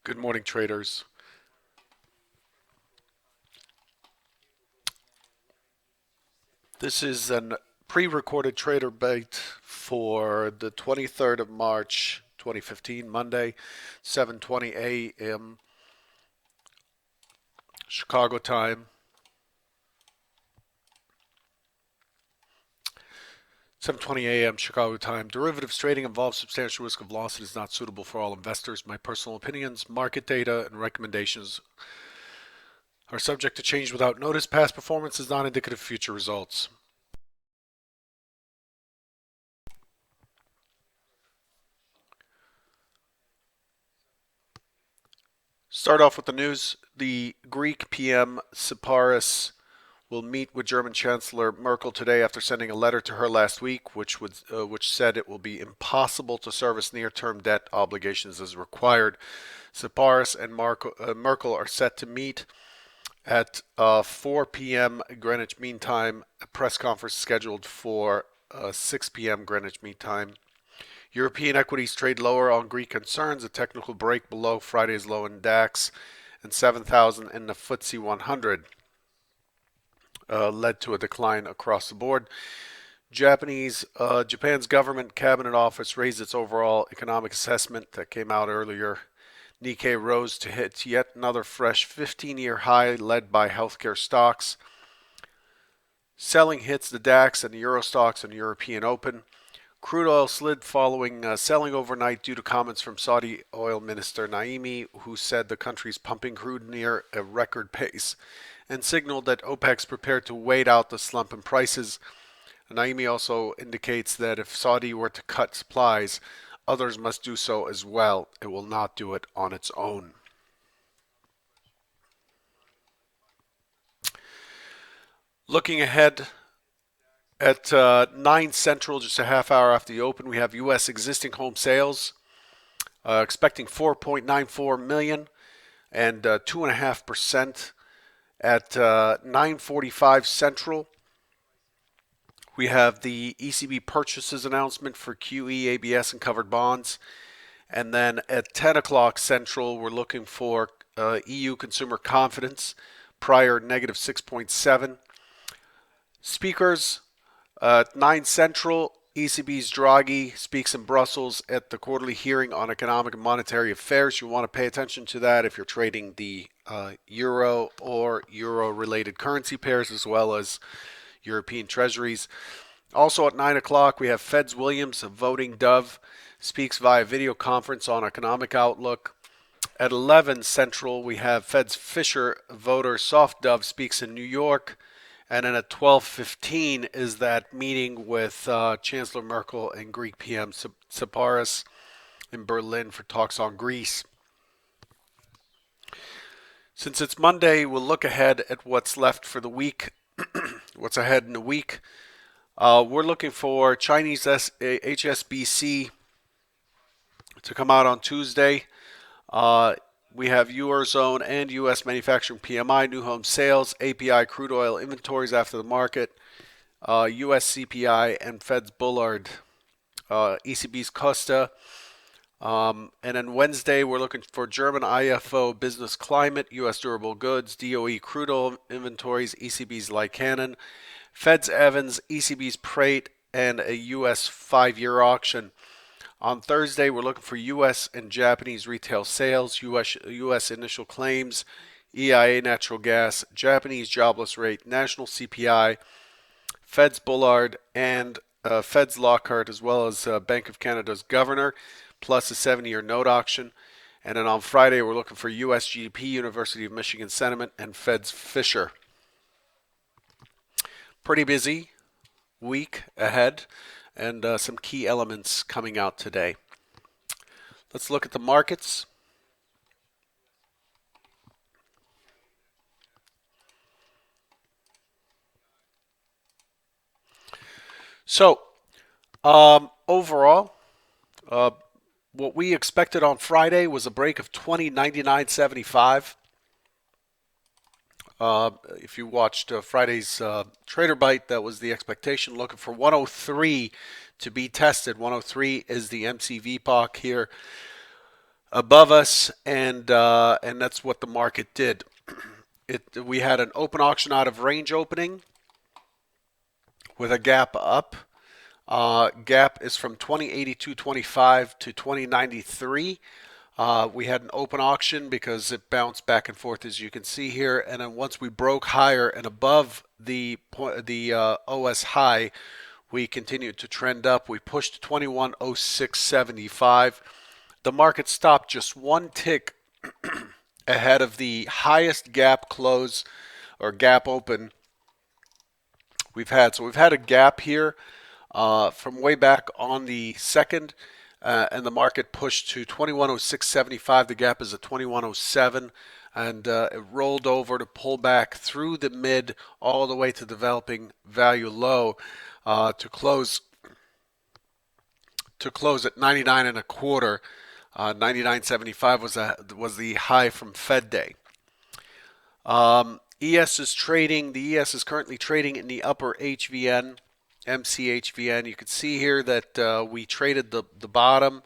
Good morning, traders. This is an pre-recorded trader bait for the 23rd of March, 2015, Monday, 7:20 a.m. Chicago time. 7:20 a.m. Chicago time. Derivatives trading involves substantial risk of loss and is not suitable for all investors. My personal opinions, market data, and recommendations are subject to change without notice. Past performance is not indicative of future results. Start off with the news. The Greek PM Siparis will meet with German Chancellor Merkel today after sending a letter to her last week, which said it will be impossible to service near-term debt obligations as required. Siparis and Merkel are set to meet at 4 p.m. Greenwich Mean Time. A press conference scheduled for 6 p.m. Greenwich Mean Time. European equities trade lower on Greek concerns. A technical break below Friday's low in DAX and 7,000 in the FTSE 100 led to a decline across the board. Japan's government cabinet office raised its overall economic assessment that came out earlier. Nikkei rose to hit yet another fresh 15-year high led by healthcare stocks. Selling hits the DAX and the Euro stocks and European Open. Crude oil slid following selling overnight due to comments from Saudi oil minister Naimi, who said the country's pumping crude near a record pace and signaled that OPEC's prepared to wait out the slump in prices. Naimi also indicates that if Saudi were to cut supplies, others must do so as well. It will not do it on its own. Looking ahead at 9 Central, just a half hour after the open, we have U.S. existing home sales expecting 4.94 million and 2.5% at 9:45 Central. We have the ECB purchases announcement for QE, ABS, and covered bonds. And then at 10 o'clock Central, we're looking for EU consumer confidence, prior negative 6.7. Speakers at 9 Central, ECB's Draghi speaks in Brussels at the quarterly hearing on economic and monetary affairs. You want to pay attention to that if you're trading the euro or euro-related currency pairs, as well as European treasuries. Also at 9 o'clock, we have Fed's Williams, a voting dove, speaks via video conference on economic outlook. At 11 Central, we have Fed's Fisher, voter soft dove, speaks in New York. And then at 12:15 is that meeting with Chancellor Merkel and Greek PM Siparis in Berlin for talks on Greece. Since it's Monday, we'll look ahead at what's left for the week, what's ahead in the week. We're looking for Chinese HSBC to come out on Tuesday. We have Eurozone and U.S. manufacturing PMI, new home sales, API crude oil inventories after the market, U.S. CPI, and Fed's Bullard, ECB's Costa. And then Wednesday, we're looking for German IFO business climate, U.S. durable goods, DOE crude oil inventories, ECB's Lycanon, Fed's Evans, ECB's Prate, and a U.S. 5-year auction. On Thursday, we're looking for U.S. and Japanese retail sales, U.S. initial claims, EIA natural gas, Japanese jobless rate, national CPI, Fed's Bullard, and Fed's Lockhart, as well as Bank of Canada's governor, plus a 7-year note auction. And then on Friday, we're looking for U.S. GDP, University of Michigan sentiment, and Fed's Fisher. Pretty busy week ahead, and some key elements coming out today. Let's look at the markets. So, overall, what we expected on Friday was a break of 20.9975. If you watched Friday's Trader Bite, that was the expectation. Looking for 103 to be tested. 103 is the MCV POC here. above us, and that's what the market did. We had an open auction out of range opening with a gap up. Gap is from 2082.25 to 2093. We had an open auction because it bounced back and forth, as you can see here, and then once we broke higher and above the OS high, we continued to trend up. We pushed 2106.75. The market stopped just one tick ahead of the highest gap close or gap open we've had. So we've had a gap here from way back on the second, and the market pushed to 2106.75. The gap is at 2107, and it rolled over to pull back through the mid all the way to developing value low to close at 99 and a quarter. 99.75 was the high from Fed Day. ES is trading. The ES is currently trading in the upper HVN, MCHVN. You can see here that we traded the bottom,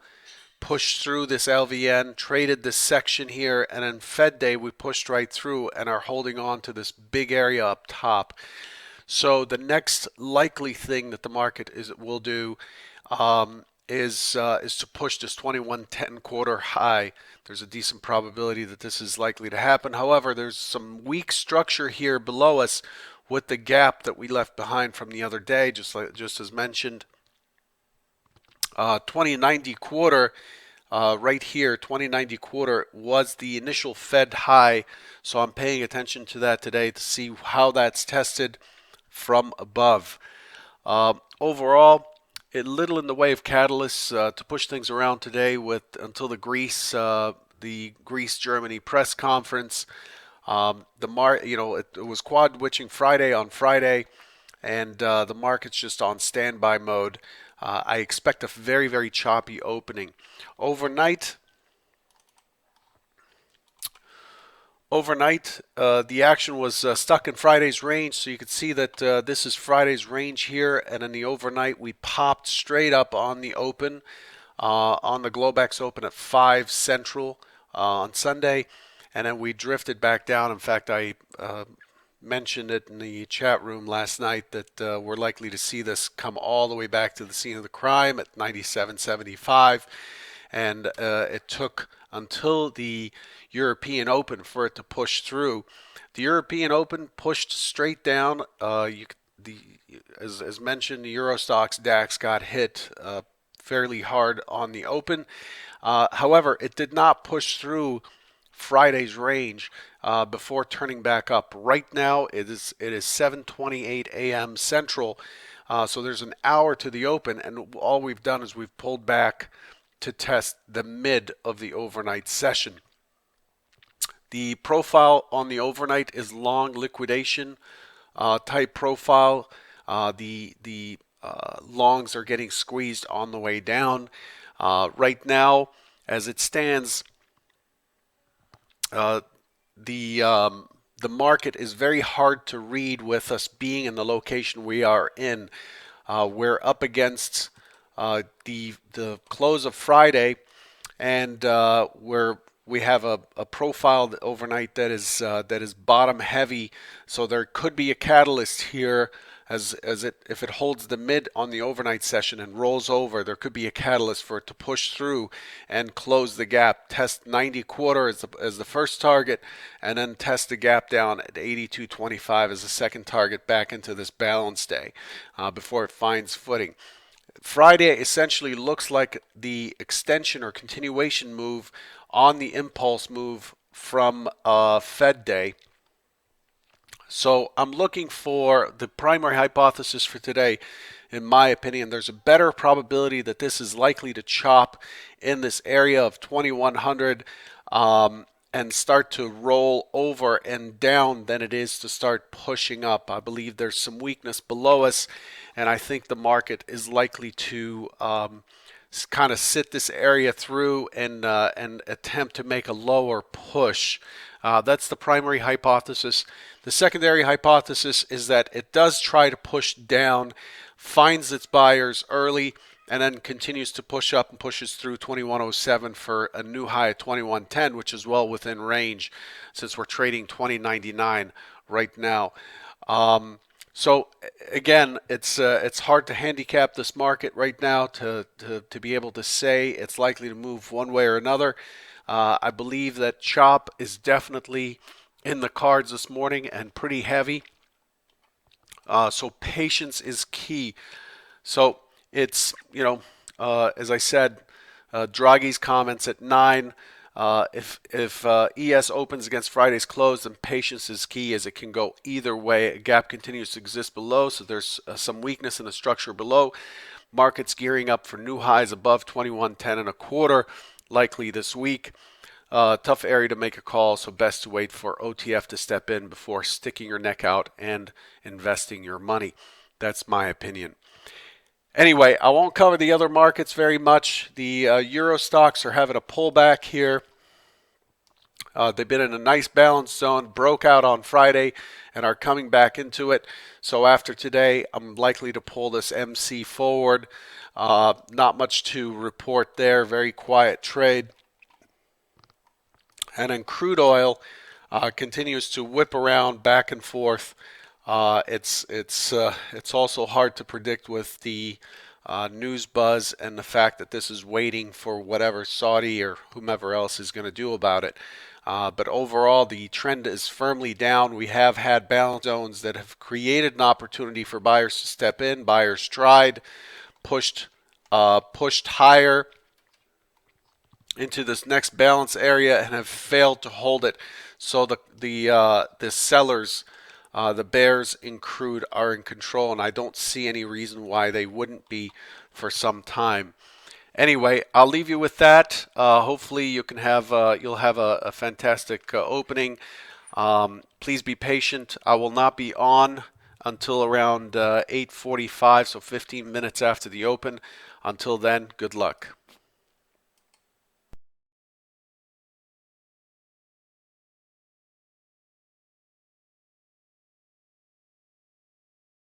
pushed through this LVN, traded this section here, and then Fed Day we pushed right through and are holding on to this big area up top. So the next likely thing that the market will do is to push this 2110 quarter high. There's a decent probability that this is likely to happen. However, there's some weak structure here below us with the gap that we left behind from the other day, just as mentioned. 2090 quarter right here, 2090 quarter was the initial Fed high, so I'm paying attention to that today to see how that's tested from above. Overall, a little in the way of catalysts to push things around today until the Greece Germany press conference. It was quad witching Friday on Friday, and the market's just on standby mode. I expect a very, very choppy opening. Overnight, the action was stuck in Friday's range, so you can see that this is Friday's range here, and in the overnight we popped straight up on the open, on the Globex open at 5 Central on Sunday, and then we drifted back down. In fact, I mentioned it in the chat room last night that we're likely to see this come all the way back to the scene of the crime at 97.75, and it took until the European Open for it to push through. The European Open pushed straight down. As mentioned, the Euro Stoxx DAX got hit fairly hard on the open. However, it did not push through Friday's range before turning back up. Right now, it is 7:28 a.m. Central, so there's an hour to the open, and all we've done is we've pulled back to test the mid of the overnight session. The profile on the overnight is long liquidation type profile. The longs are getting squeezed on the way down. Right now, as it stands, the market is very hard to read with us being in the location we are in. We're up against the close of Friday, and we have a profile overnight that is bottom heavy, so there could be a catalyst here if it holds the mid on the overnight session and rolls over. There could be a catalyst for it to push through and close the gap, test 90 quarter as the first target, and then test the gap down at 82.25 as the second target back into this balance day before it finds footing. Friday essentially looks like the extension or continuation move on the impulse move from Fed Day. So I'm looking for the primary hypothesis for today. In my opinion, there's a better probability that this is likely to chop in this area of 2100 and start to roll over and down than it is to start pushing up. I believe there's some weakness below us, and I think the market is likely to kind of sit this area through and attempt to make a lower push. That's the primary hypothesis. The secondary hypothesis is that it does try to push down, finds its buyers early, and then continues to push up and pushes through 2107 for a new high of 2110, which is well within range since we're trading 2099 right now. Um, so again, it's hard to handicap this market right now to be able to say it's likely to move one way or another. I believe that chop is definitely in the cards this morning and pretty heavy. So patience is key. So it's, as I said, Draghi's comments at 9. If ES opens against Friday's close, then patience is key as it can go either way. A gap continues to exist below, so there's some weakness in the structure below. Markets gearing up for new highs above 2110 and a quarter, likely this week. Tough area to make a call, so best to wait for OTF to step in before sticking your neck out and investing your money. That's my opinion. Anyway, I won't cover the other markets very much. The Euro stocks are having a pullback here. They've been in a nice balance zone, broke out on Friday, and are coming back into it. So after today, I'm likely to pull this MC forward. Not much to report there. Very quiet trade. And then crude oil continues to whip around back and forth. It's also hard to predict with the news buzz and the fact that this is waiting for whatever Saudi or whomever else is going to do about it. But overall, the trend is firmly down. We have had balance zones that have created an opportunity for buyers to step in. Buyers tried, pushed higher into this next balance area and have failed to hold it. So the sellers, the bears in crude, are in control, and I don't see any reason why they wouldn't be for some time. Anyway, I'll leave you with that. Hopefully, you'll have a fantastic opening. Please be patient. I will not be on until around 8:45, so 15 minutes after the open. Until then, good luck.